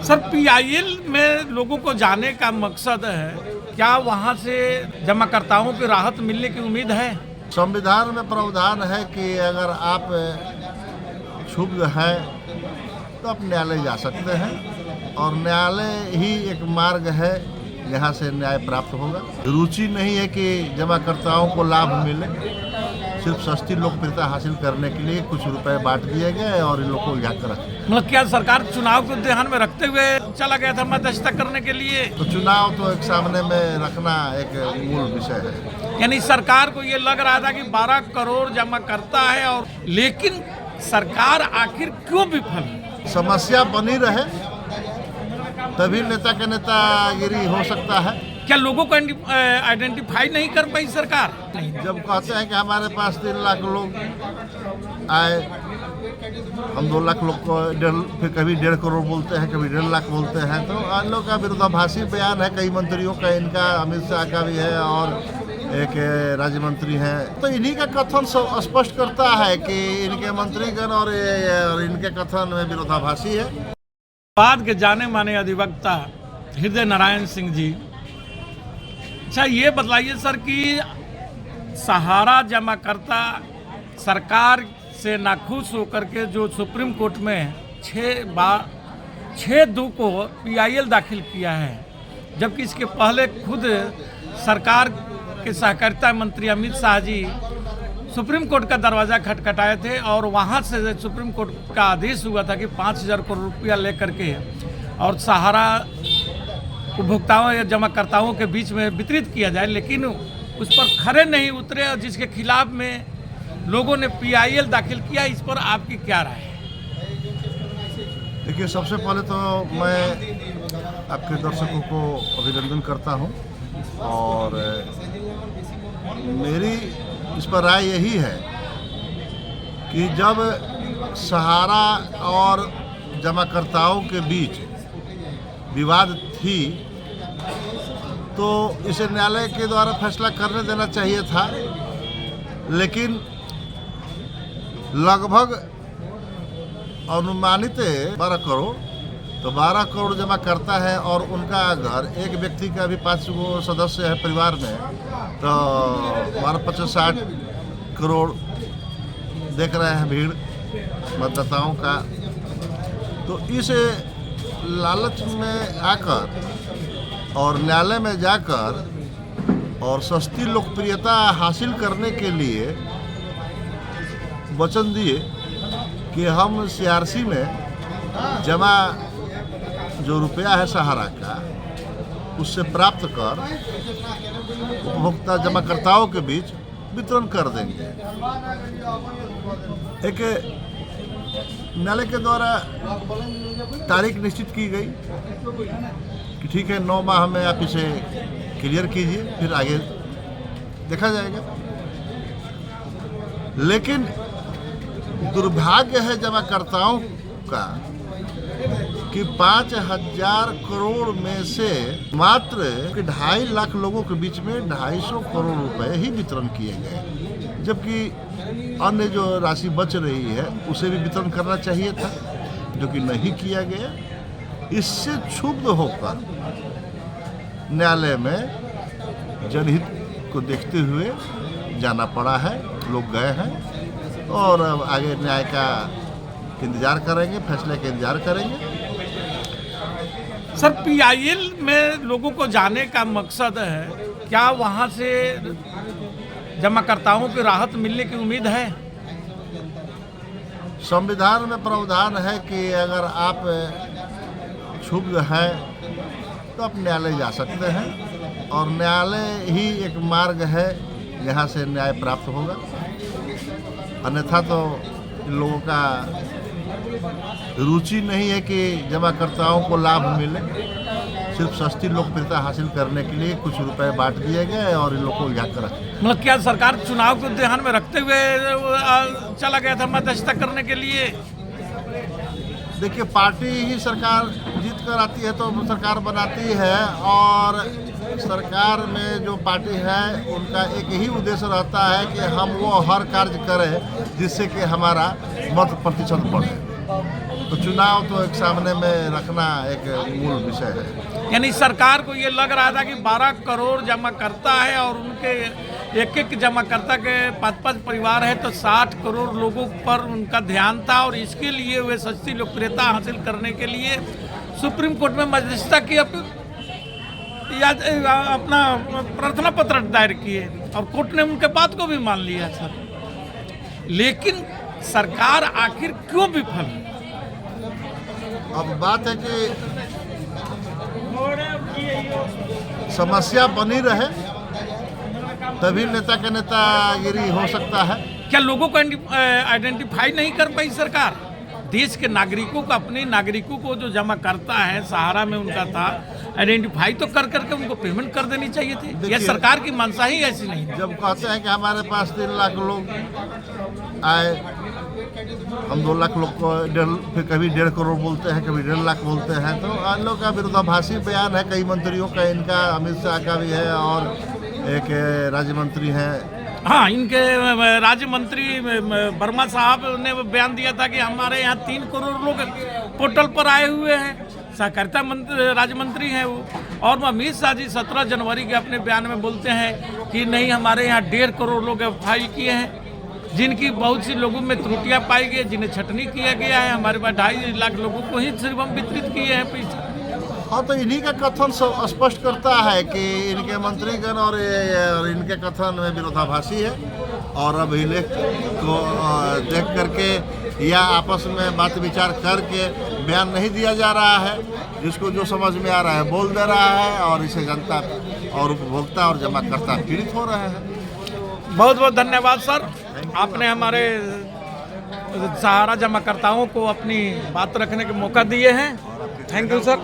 Sir, PIL में लोगों को जाने का मकसद है, क्या वहां से जमाकर्ताओं की राहत मिलने की उम्मीद है? संविधान में प्रावधान है कि अगर आप क्षुब्ध हैं तो आप न्यायालय जा सकते हैं और न्यायालय ही एक मार्ग है जहाँ से न्याय प्राप्त होगा। रुचि नहीं है कि जमाकर्ताओं को लाभ मिले, सिर्फ सस्ती लोकप्रियता हासिल करने के लिए कुछ रुपए बांट दिए गए और इन लोगों को उलझा कर रखे। मतलब क्या सरकार चुनाव को ध्यान में रखते हुए चला गया था मध्यस्थता करने के लिए? तो चुनाव तो एक सामने में रखना एक मूल विषय है। यानी सरकार को ये लग रहा था कि 12 करोड़ जमा करता है, और लेकिन सरकार आखिर क्यों विफल? समस्या बनी रहे तभी नेता के नेतागिरी हो सकता है। क्या लोगों को आइडेंटिफाई नहीं कर पाई सरकार? नहीं। जब कहते हैं कि हमारे पास 3 लाख लोग आए, हम 2 लाख लोग को फिर कभी 1.5 करोड़ बोलते हैं, कभी 1.5 लाख बोलते हैं, तो इन लोग का विरोधाभासी बयान है। कई मंत्रियों का, इनका अमित शाह का भी है और एक राज्य मंत्री हैं, तो इन्हीं का कथन स्पष्ट करता है कि इनके मंत्रीगण और इनके कथन में विरोधाभासी है। बाद के जाने माने अधिवक्ता हृदय नारायण सिंह जी, अच्छा ये बतलाइए सर कि सहारा जमाकर्ता सरकार से नाखुश होकर के जो सुप्रीम कोर्ट में 6-2 को पीआईएल दाखिल किया है, जबकि इसके पहले खुद सरकार के सहकारिता मंत्री अमित शाह जी सुप्रीम कोर्ट का दरवाज़ा खटखटाए थे और वहां से सुप्रीम कोर्ट का आदेश हुआ था कि 5,000 करोड़ रुपया लेकर के और सहारा उपभोक्ताओं या जमाकर्ताओं के बीच में वितरित किया जाए, लेकिन उस पर खरे नहीं उतरे और जिसके खिलाफ में लोगों ने पीआईएल दाखिल किया। इस पर आपकी क्या राय है? देखिए, सबसे पहले तो मैं आपके दर्शकों को अभिनंदन करता हूं और मेरी इस पर राय यही है कि जब सहारा और जमाकर्ताओं के बीच विवाद थी तो इसे न्यायालय के द्वारा फैसला करने देना चाहिए था, लेकिन लगभग अनुमानित 12 करोड़, तो 12 करोड़ जमा करता है और उनका घर एक व्यक्ति का भी 5 गो सदस्य है परिवार में, तो 50-60 करोड़ देख रहे हैं भीड़ मतदाताओं का। तो इस लालच में आकर और न्यायालय में जाकर और सस्ती लोकप्रियता हासिल करने के लिए वचन दिए कि हम सीआरसी में जमा जो रुपया है सहारा का उससे प्राप्त कर उपभोक्ता जमाकर्ताओं के बीच वितरण कर देंगे। एक न्यायालय के द्वारा तारीख निश्चित की गई कि ठीक है 9 माह में आप इसे क्लियर कीजिए, फिर आगे देखा जाएगा। लेकिन दुर्भाग्य है जमाकर्ताओं का कि 5,000 करोड़ में से मात्र 2.5 लाख लोगों के बीच में 250 करोड़ रुपए ही वितरण किए गए, जबकि अन्य जो राशि बच रही है उसे भी वितरण करना चाहिए था, जो कि नहीं किया गया। इससे क्षुब्ध होकर न्यायालय में जनहित को देखते हुए जाना पड़ा है, लोग गए हैं और अब आगे न्याय का इंतजार करेंगे, फैसले का इंतजार करेंगे। सर, पीआईएल में लोगों को जाने का मकसद है, क्या वहां से जमाकर्ताओं की राहत मिलने की उम्मीद है? संविधान में प्रावधान है कि अगर आप क्षुब्ध हैं तो आप न्यायालय जा सकते हैं और न्यायालय ही एक मार्ग है जहाँ से न्याय प्राप्त होगा। अन्यथा तो इन लोगों का रुचि नहीं है कि जमाकर्ताओं को लाभ मिले, सिर्फ सस्ती लोकप्रियता हासिल करने के लिए कुछ रुपए बांट दिए गए और इन लोगों को उलझा कर रखे। मतलब क्या सरकार चुनाव को ध्यान में रखते हुए चला गया था मध्यस्थता करने के लिए? देखिए, पार्टी ही सरकार जीत कर आती है तो सरकार बनाती है और सरकार में जो पार्टी है उनका एक ही उद्देश्य रहता है कि हम वो हर कार्य करें जिससे कि हमारा मत प्रतिशत बढ़े। तो चुनाव तो एक सामने में रखना एक मूल विषय है। यानी सरकार को ये लग रहा था कि 12 करोड़ जमा करता है और उनके एक जमा करता के 5-5 परिवार है तो 60 करोड़ लोगों पर उनका ध्यान था और इसके लिए वे सस्ती लोकप्रियता हासिल करने के लिए सुप्रीम कोर्ट में मध्यस्थता की अपना प्रार्थना पत्र दायर किए और कोर्ट ने उनके बात को भी मान लिया सर। लेकिन सरकार आखिर क्यों विफल? अब बात है कि समस्या बनी रहे तभी नेता के नेतागिरी हो सकता है। क्या लोगों को आइडेंटिफाई नहीं कर पाई सरकार? देश के नागरिकों को, अपने नागरिकों को जो जमा करता है, सहारा में उनका था, आइडेंटिफाई तो कर करके उनको पेमेंट कर देनी चाहिए थी। यह सरकार की मंशा ही ऐसी नहीं। जब कहते हैं कि हमारे पास 3 लाख लोग आए, हम 2 लाख लोग को फिर कभी 1.5 करोड़ बोलते हैं, कभी 1.5 लाख बोलते हैं, तो आन लोग का विरोधाभासी बयान है। कई मंत्रियों का, इनका अमित शाह का भी है और एक राज्य मंत्री हैं। हाँ, इनके राज्य मंत्री वर्मा साहब ने बयान दिया था कि हमारे यहाँ 3 करोड़ लोग पोर्टल पर आए हुए हैं। सहकारिता राज्य मंत्री हैं वो। और अमित शाह जी 17 जनवरी के अपने बयान में बोलते हैं कि नहीं, हमारे यहाँ 1.5 करोड़ लोग फाइल किए हैं, जिनकी बहुत सी लोगों में त्रुटियां पाई गई, जिन्हें छटनी किया गया है। हमारे पास 2.5 लाख लोगों को ही सिर्फ हम वितरित किए हैं पैसा। हाँ, तो इन्हीं का कथन स्पष्ट करता है कि इनके मंत्रीगण और इनके कथन में विरोधाभासी है। और अब इन्हें को देख करके या आपस में बात विचार करके बयान नहीं दिया जा रहा है, जिसको जो समझ में आ रहा है बोल दे रहा है और इसे जनता और उपभोक्ता और जमाकर्ता पीड़ित हो रहे हैं। बहुत बहुत धन्यवाद सर, आपने हमारे सहारा जमाकर्ताओं को अपनी बात रखने के मौका दिए हैं। Thank you sir.